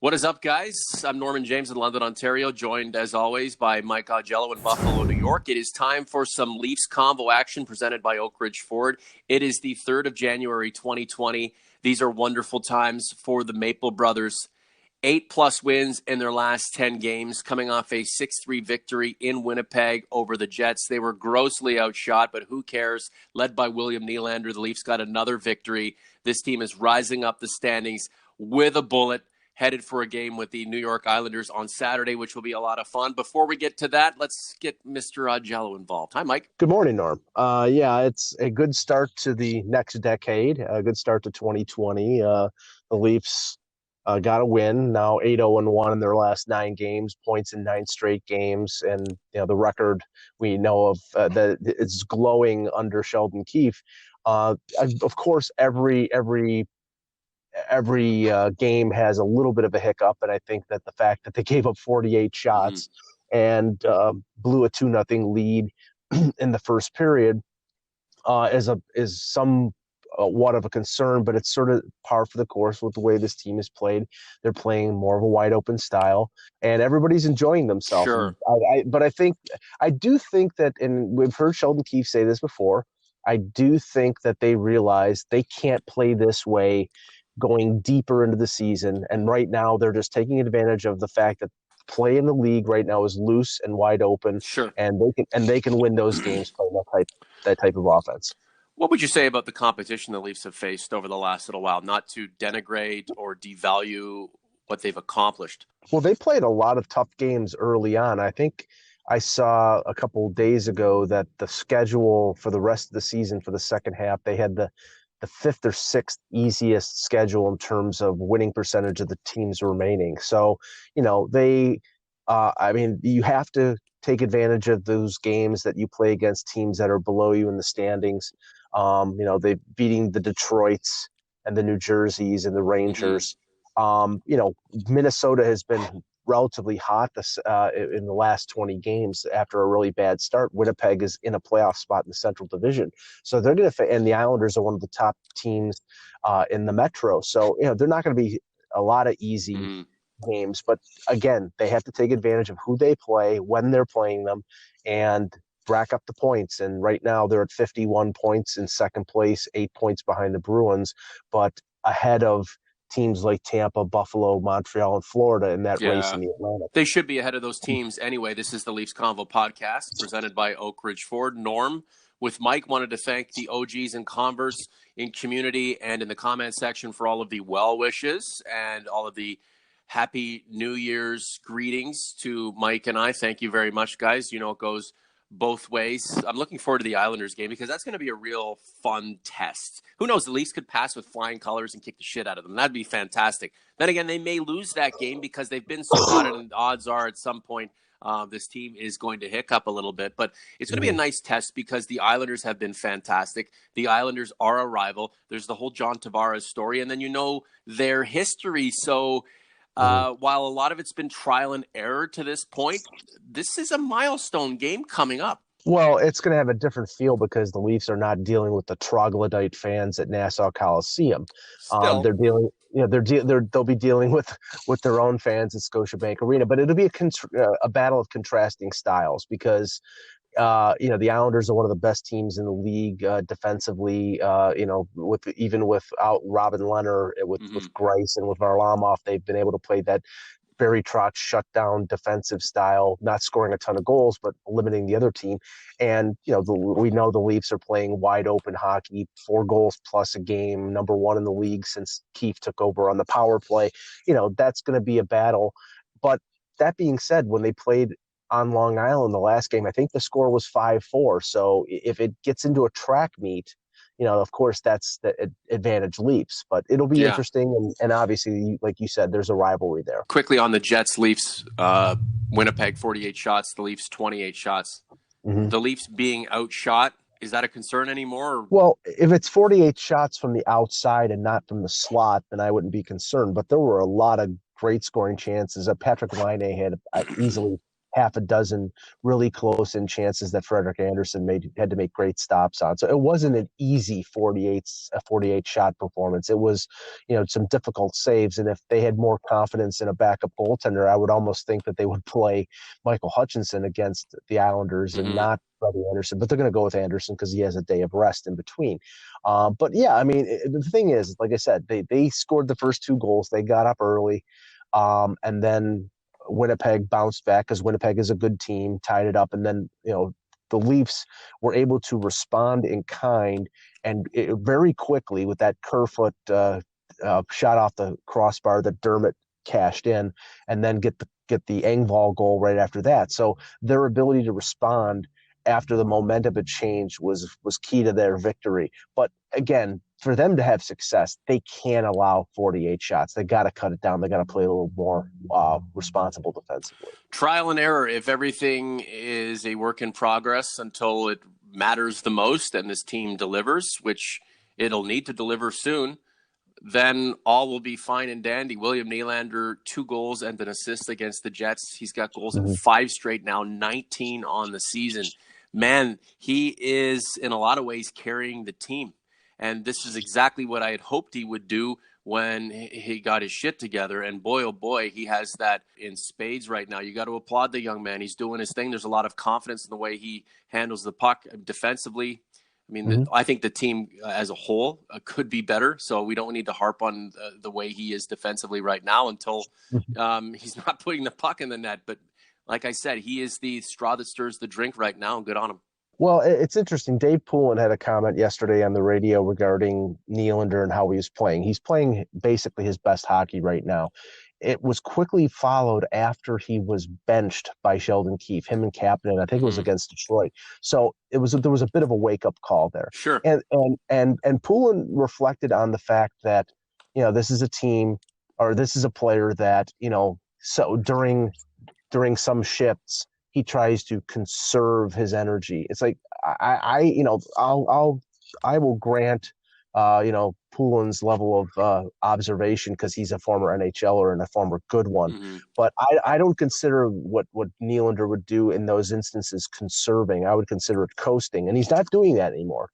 What is up, guys? I'm Norman James in London, Ontario, joined as always by Mike Augello in Buffalo, New York. It is time for some Leafs Convo action presented by Oakridge Ford. It is the 3rd of January, 2020. These are wonderful times for the Maple Brothers. 8+ wins in their last 10 games, coming off a 6-3 victory in Winnipeg over the Jets. They were grossly outshot, but who cares? Led by William Nylander, the Leafs got another victory. This team is rising up the standings with a bullet, headed for a game with the New York Islanders on Saturday, which will be a lot of fun. Before we get to that, let's get Mr. Augello involved. Hi, Mike. Good morning, Norm. It's a good start to the next decade, a good start to 2020. The Leafs got a win, now 8-0-1 in their last 9 games, points in 9 straight games. And, the record we know of that it's glowing under Sheldon Keefe. Of course, every game has a little bit of a hiccup, and I think that the fact that they gave up 48 shots and blew a 2-0 lead in the first period is somewhat of a concern, but it's sort of par for the course with the way this team is played. They're playing more of a wide open style, and everybody's enjoying themselves. Sure. But I do think that, and we've heard Sheldon Keefe say this before, I do think that they realize they can't play this way going deeper into the season. And right now they're just taking advantage of the fact that play in the league right now is loose and wide open. Sure. And they can win those games playing that type of offense. What would you say about the competition the Leafs have faced over the last little while? Not to denigrate or devalue what they've accomplished. Well, they played a lot of tough games early on. I think I saw a couple of days ago that the schedule for the rest of the season for the second half, they had the 5th or 6th easiest schedule in terms of winning percentage of the teams remaining. So, you have to take advantage of those games that you play against teams that are below you in the standings. They beating the Detroits and the New Jerseys and the Rangers. Minnesota has been relatively hot in the last 20 games after a really bad start. Winnipeg is in a playoff spot in the Central Division. So they're going to, and the Islanders are one of the top teams in the Metro. So, they're not going to be a lot of easy games, but again, they have to take advantage of who they play, when they're playing them, and rack up the points. And right now they're at 51 points in second place, 8 points behind the Bruins, but ahead of teams like Tampa, Buffalo, Montreal, and Florida in that race in the Atlantic. They should be ahead of those teams anyway. This is the Leafs Convo podcast presented by Oakridge Ford. Norm with Mike wanted to thank the OGs and Converse in community and in the comment section for all of the well wishes and all of the Happy New Year's greetings to Mike and I. Thank you very much, guys. It goes both ways. I'm looking forward to the Islanders game because that's going to be a real fun test. Who knows? The Leafs could pass with flying colors and kick the shit out of them. That'd be fantastic. Then again, they may lose that game because they've been so hot, and odds are at some point this team is going to hiccup a little bit. But it's going to be a nice test because the Islanders have been fantastic. The Islanders are a rival. There's the whole John Tavares story, and then their history. So while a lot of it's been trial and error to this point, this is a milestone game coming up. Well, it's going to have a different feel because the Leafs are not dealing with the troglodyte fans at Nassau Coliseum. They'll be dealing with their own fans at Scotiabank Arena, but it'll be a battle of contrasting styles because the Islanders are one of the best teams in the league defensively. Without Robin Leonard, with Grice and with Varlamov, they've been able to play that Barry Trotz shutdown defensive style, not scoring a ton of goals, but limiting the other team. And, we know the Leafs are playing wide open hockey, 4 goals plus a game, number 1 in the league since Keefe took over on the power play. That's going to be a battle. But that being said, when they played on Long Island the last game, I think the score was 5-4. So if it gets into a track meet, of course, that's the advantage Leafs, but it'll be interesting. And obviously, like you said, there's a rivalry there. Quickly on the Jets, Leafs, Winnipeg, 48 shots, the Leafs, 28 shots. The Leafs being outshot, is that a concern anymore? Well, if it's 48 shots from the outside and not from the slot, then I wouldn't be concerned. But there were a lot of great scoring chances. Patrick Laine had easily half a dozen really close in chances that Frederik Andersen had to make great stops on. So it wasn't an easy 48 shot performance. It was, some difficult saves. And if they had more confidence in a backup goaltender, I would almost think that they would play Michael Hutchinson against the Islanders and not Freddie Andersen. But they're going to go with Andersen because he has a day of rest in between. But yeah, I mean, the thing is, like I said, they scored the first 2 goals. They got up early. And then Winnipeg bounced back because Winnipeg is a good team, tied it up. And then, the Leafs were able to respond in kind and very quickly with that Kerfoot shot off the crossbar that Dermott cashed in, and then get the Engvall goal right after that. So their ability to respond after the momentum had changed was key to their victory. But again, for them to have success, they can't allow 48 shots. They got to cut it down. They got to play a little more responsible defensively. Trial and error. If everything is a work in progress until it matters the most and this team delivers, which it'll need to deliver soon, then all will be fine and dandy. William Nylander, 2 goals and an assist against the Jets. He's got goals in 5 straight now, 19 on the season. Man, he is in a lot of ways carrying the team. And this is exactly what I had hoped he would do when he got his shit together. And boy, oh boy, he has that in spades right now. You got to applaud the young man. He's doing his thing. There's a lot of confidence in the way he handles the puck defensively. I mean, I think the team as a whole could be better. So we don't need to harp on the way he is defensively right now until he's not putting the puck in the net. But like I said, he is the straw that stirs the drink right now, and good on him. Well, it's interesting. Dave Poulin had a comment yesterday on the radio regarding Nylander and how he was playing. He's playing basically his best hockey right now. It was quickly followed after he was benched by Sheldon Keefe, him and Kapanen. I think it was against Detroit. So there was a bit of a wake up call there. Sure. And Poulin reflected on the fact that this is a team, or this is a player that so during some shifts, he tries to conserve his energy. It's like I will grant Poulin's level of observation because he's a former NHLer and a former good one. But I don't consider what Nylander would do in those instances conserving. I would consider it coasting, and he's not doing that anymore.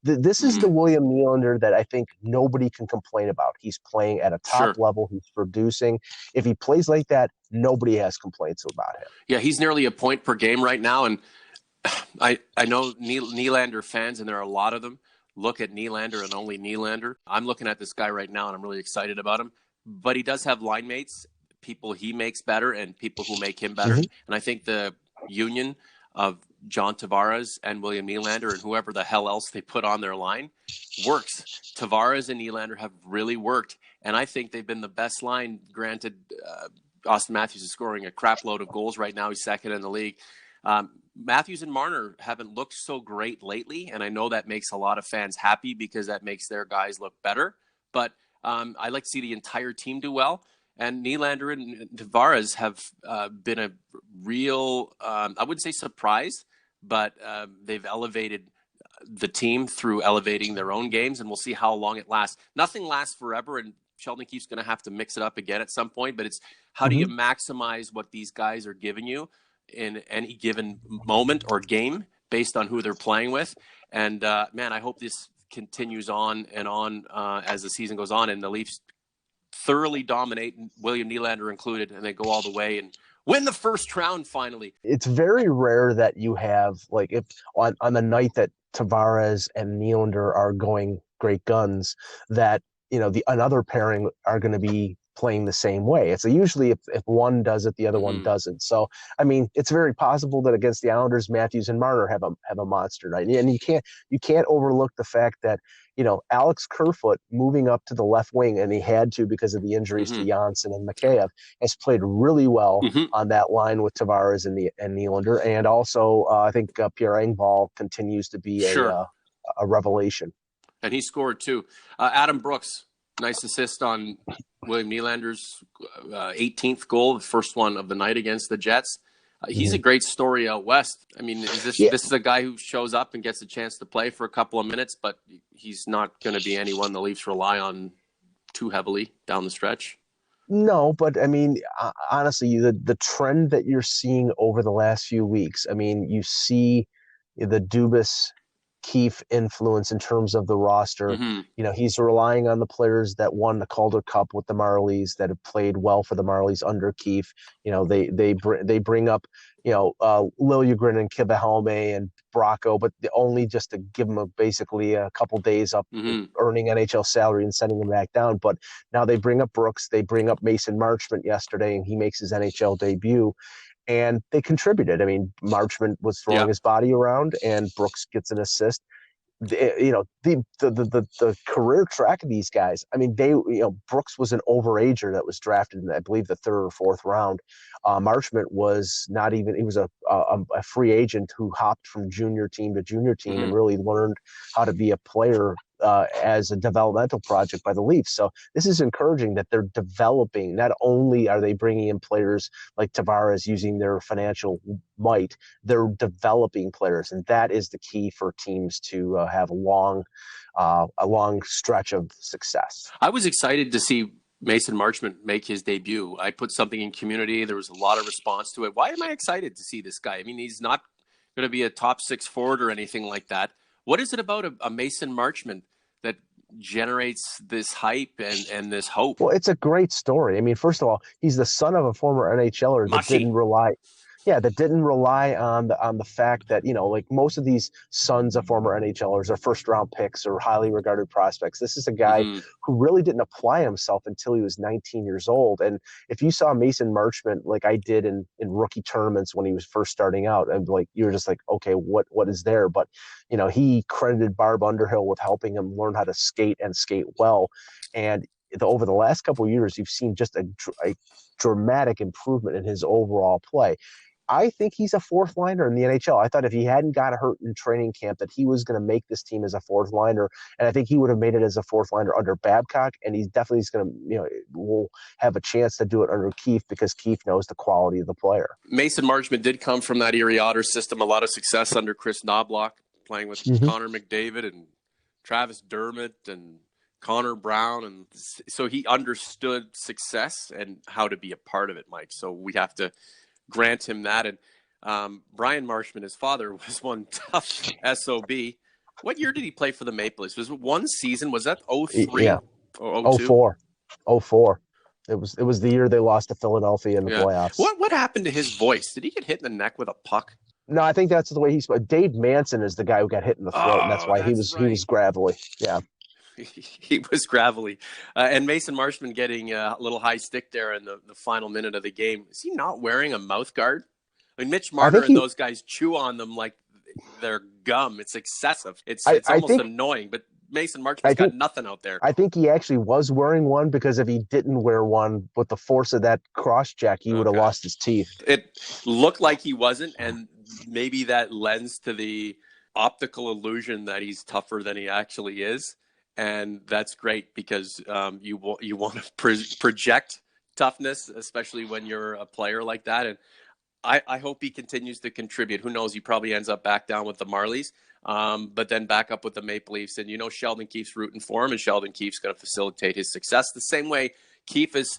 This is the William Nylander that I think nobody can complain about. He's playing at a top level. He's producing. If he plays like that, nobody has complaints about him. Yeah, he's nearly a point per game right now, and I know Nylander fans, and there are a lot of them, look at Nylander and only Nylander. I'm looking at this guy right now, and I'm really excited about him. But he does have line mates, people he makes better, and people who make him better. And I think the union of John Tavares and William Nylander and whoever the hell else they put on their line works. Tavares and Nylander have really worked, and I think they've been the best line. Granted, Austin Matthews is scoring a crap load of goals right now. He's second in the league. Matthews and Marner haven't looked so great lately, and I know that makes a lot of fans happy because that makes their guys look better. But I like to see the entire team do well. And Nylander and Tavares have been a real, I wouldn't say surprise, but they've elevated the team through elevating their own games, and we'll see how long it lasts. Nothing lasts forever, and Sheldon Keefe's going to have to mix it up again at some point, but it's how do you maximize what these guys are giving you in any given moment or game based on who they're playing with. And man, I hope this continues on and on as the season goes on, and the Leafs thoroughly dominate, William Nylander included, and they go all the way and win the first round finally. It's very rare that you have, like, if on the night that Tavares and Nylander are going great guns, that the another pairing are going to be playing the same way. It's usually if one does it, the other one doesn't. So, I mean, it's very possible that against the Islanders, Matthews and Marner have a monster night. And you can't overlook the fact that, Alex Kerfoot moving up to the left wing, and he had to because of the injuries to Janssen and Mikheyev, has played really well on that line with Tavares and Nylander. And also, I think Pierre Engvall continues to be a revelation. And he scored too. Adam Brooks, nice assist on William Nylander's 18th goal, the first one of the night against the Jets. He's a great story out west. I mean, this is a guy who shows up and gets a chance to play for a couple of minutes, but he's not going to be anyone the Leafs rely on too heavily down the stretch. No, but I mean, honestly, the trend that you're seeing over the last few weeks, I mean, you see the Dubas Keefe influence in terms of the roster. Mm-hmm. You know, he's relying on the players that won the Calder Cup with the Marlies that have played well for the Marlies under Keefe. You know, they bring up Liljegren and Kibahelme and Bracco, but only just to give them basically a couple days up Mm-hmm. earning NHL salary and sending them back down. But now they bring up Brooks, they bring up Mason Marchment yesterday, and he makes his NHL debut. And they contributed. I mean, Marchment was throwing Yeah. his body around, and Brooks gets an assist. The career track of these guys. I mean, Brooks was an overager that was drafted in, I believe, the third or fourth round. Marchment was not even. He was a free agent who hopped from junior team to junior team Mm-hmm. and really learned how to be a player as a developmental project by the Leafs. So this is encouraging that they're developing. Not only are they bringing in players like Tavares using their financial might, they're developing players, and that is the key for teams to have a long stretch of success. I was excited to see Mason Marchment make his debut. I put something in community. There was a lot of response to it. Why am I excited to see this guy? I mean, he's not going to be a top six forward or anything like that. What is it about a Mason Marchment that generates this hype and this hope? Well, it's a great story. I mean, first of all, he's the son of a former NHLer that Mushy. didn't rely on the fact that, like most of these sons of former NHLers are first round picks or highly regarded prospects. This is a guy Mm-hmm. who really didn't apply himself until he was 19 years old. And if you saw Mason Marchment like I did in rookie tournaments when he was first starting out, and like you were just like, okay, what is there? But he credited Barb Underhill with helping him learn how to skate and skate well. And over the last couple of years, you've seen just a dramatic improvement in his overall play. I think he's a fourth liner in the NHL. I thought if he hadn't got hurt in training camp that he was going to make this team as a fourth liner, and I think he would have made it as a fourth liner under Babcock, and he's definitely going to, will have a chance to do it under Keefe because Keefe knows the quality of the player. Mason Marchment did come from that Erie Otter system. A lot of success under Chris Knobloch, playing with Connor McDavid and Travis Dermott and Connor Brown. And so he understood success and how to be a part of it, Mike. So we have to grant him that. And Brian Marchment, his father, was one tough SOB. What year did he play for the Maple Leafs? Was it one season? Was that 03? Yeah. Or 02? 04. It was the year they lost to Philadelphia in the playoffs. What happened to his voice? Did he get hit in the neck with a puck? No, I think that's the way he spoke. Dave Manson is the guy who got hit in the throat, and that's why he was gravelly. Yeah. He was gravelly. And Mason Marchment getting a little high stick there in the final minute of the game. Is he not wearing a mouth guard? I mean, Mitch Marner and those guys chew on them like they're gum. It's excessive. It's almost annoying. But Mason Marchment's got nothing out there. I think he actually was wearing one because if he didn't wear one with the force of that cross check, he would have lost his teeth. It looked like he wasn't, and maybe that lends to the optical illusion that he's tougher than he actually is. And that's great because you want to project toughness, especially when you're a player like that. And I hope he continues to contribute. Who knows? He probably ends up back down with the Marlies, but then back up with the Maple Leafs. And Sheldon Keefe's rooting for him, and Sheldon Keefe's going to facilitate his success the same way Keefe has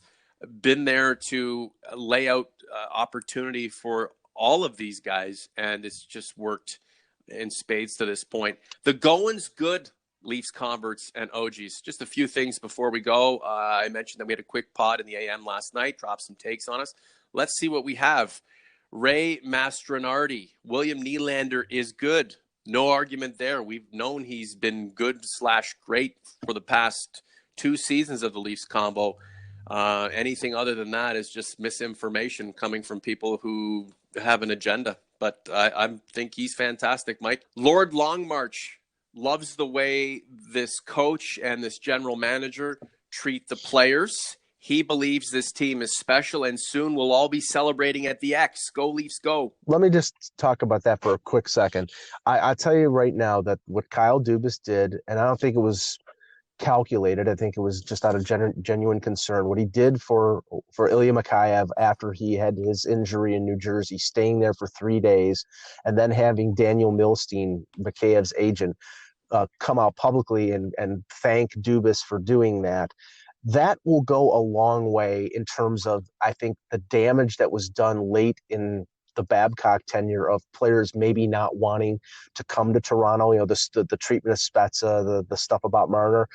been there to lay out opportunity for all of these guys, and it's just worked in spades to this point. The going's good. Leafs converts and OGs. Just a few things before we go. I mentioned that we had a quick pod in the AM last night, dropped some takes on us. Let's see what we have. Ray Mastronardi, William Nylander is good. No argument there. We've known he's been good/great for the past 2 seasons of the Leafs Convo. Anything other than that is just misinformation coming from people who have an agenda. But I think he's fantastic, Mike. Lord Longmarch loves the way this coach and this general manager treat the players. He believes this team is special, and soon we'll all be celebrating at the X. Go Leafs, go. Let me just talk about that for a quick second. I'll tell you right now that what Kyle Dubas did, and I don't think it was calculated. I think it was just out of genuine concern. What he did for Ilya Mikheyev after he had his injury in New Jersey, staying there for 3 days, and then having Daniel Milstein, Mikheyev's agent, come out publicly and thank Dubas for doing that. that will go a long way in terms of, I think, the damage that was done late in the Babcock tenure of players maybe not wanting to come to Toronto. The treatment of Spezza, the stuff about Marner,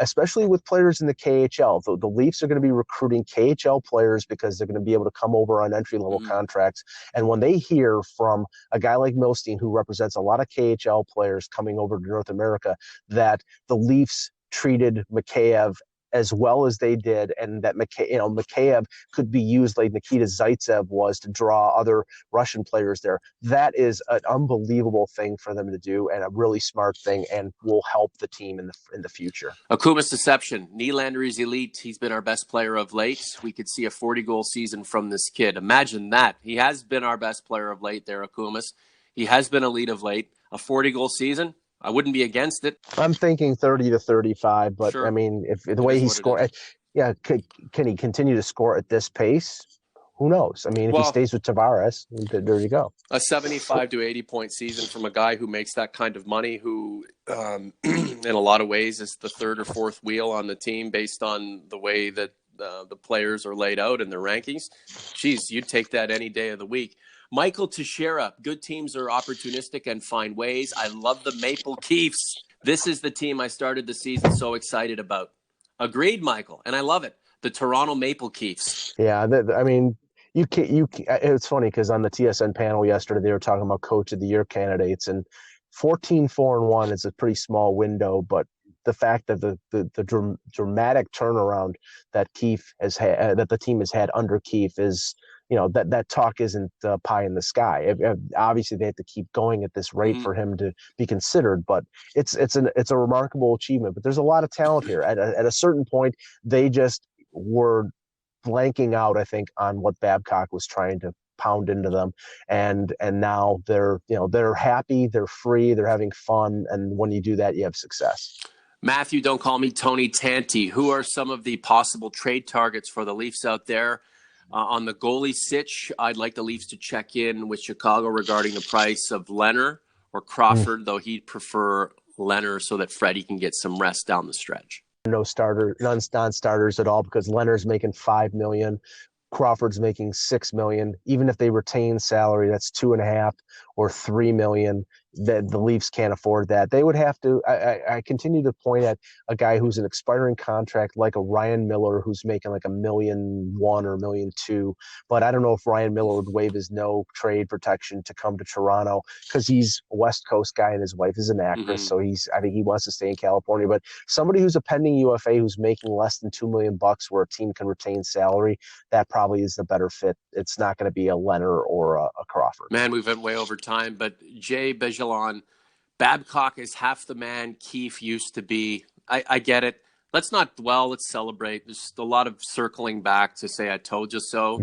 especially with players in the KHL. The Leafs are going to be recruiting KHL players because they're going to be able to come over on entry-level contracts. And when they hear from a guy like Milstein, who represents a lot of KHL players coming over to North America, that the Leafs treated Mikheyev as well as they did, and that Mikheyev could be used like Nikita Zaitsev was to draw other Russian players there. That is an unbelievable thing for them to do, and a really smart thing, and will help the team in the future. Akuma's deception. Nylander is elite. He's been our best player of late. We could see a 40-goal season from this kid. Imagine that. He has been our best player of late there, Akumas. He has been elite of late. A 40-goal season? I wouldn't be against it. I'm thinking 30 to 35, but sure. I mean, if the way he scored, can he continue to score at this pace? Who knows? I mean, if he stays with Tavares, there you go. A 75 to 80 point season from a guy who makes that kind of money, who in a lot of ways is the third or fourth wheel on the team based on the way that the players are laid out in their rankings. Geez, you'd take that any day of the week. Michael Teixeira, good teams are opportunistic and find ways. I love the Maple Keefes. This is the team I started the season so excited about. Agreed, Michael, and I love it. The Toronto Maple Keefes. Yeah, I mean, it's funny because on the TSN panel yesterday, they were talking about Coach of the Year candidates, and 14-4-1 is a pretty small window, but the fact that the dramatic turnaround that Keefe has had, that the team has had under Keefe, is, that talk isn't pie in the sky. Obviously, they have to keep going at this rate for him to be considered, but it's a remarkable achievement. But there's a lot of talent here. At a certain point, they just were blanking out, I think, on what Babcock was trying to pound into them, and now they're happy, they're free, they're having fun, and when you do that, you have success. Matthew, don't call me Tony Tanti. Who are some of the possible trade targets for the Leafs out there? On the goalie sitch, I'd like the Leafs to check in with Chicago regarding the price of Leonard or Crawford, though he'd prefer Leonard so that Freddie can get some rest down the stretch. Non-starters at all, because Leonard's making $5 million. Crawford's making $6 million. Even if they retain salary, that's $2.5 or $3 million. That the Leafs can't afford that. They would have to. I continue to point at a guy who's an expiring contract, like a Ryan Miller, who's making like $1.1 million or $1.2 million. But I don't know if Ryan Miller would waive his no trade protection to come to Toronto, because he's a West Coast guy and his wife is an actress. So I think he wants to stay in California. But somebody who's a pending UFA who's making less than $2 million, where a team can retain salary, that probably is the better fit. It's not going to be a Leonard or a Crawford. Man, we've been way over time, but Jay Bejelon, Babcock is half the man Keefe used to be. I get it. Let's not dwell. Let's celebrate. There's a lot of circling back to say I told you so.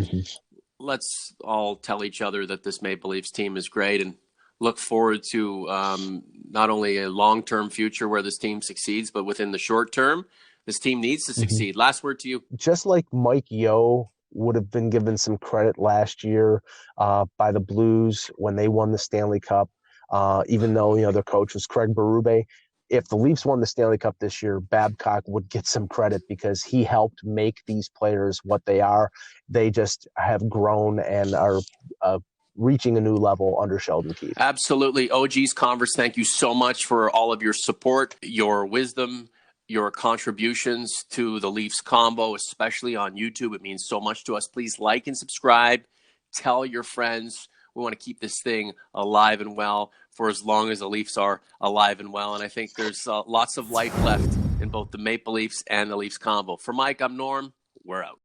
Let's all tell each other that this Maple Leafs team is great, and look forward to not only a long-term future where this team succeeds, but within the short term, this team needs to succeed. Last word to you. Just like Mike Yeo would have been given some credit last year by the Blues when they won the Stanley Cup, even though their coach was Craig Berube. If the Leafs won the Stanley Cup this year, Babcock would get some credit because he helped make these players what they are. They just have grown and are reaching a new level under Sheldon Keefe. Absolutely. OG's Converse, thank you so much for all of your support, your wisdom, your contributions to the Leafs Convo, especially on YouTube. It means so much to us. Please like and subscribe. Tell your friends. We want to keep this thing alive and well for as long as the Leafs are alive and well. And I think there's lots of life left in both the Maple Leafs and the Leafs Convo. For Mike, I'm Norm. We're out.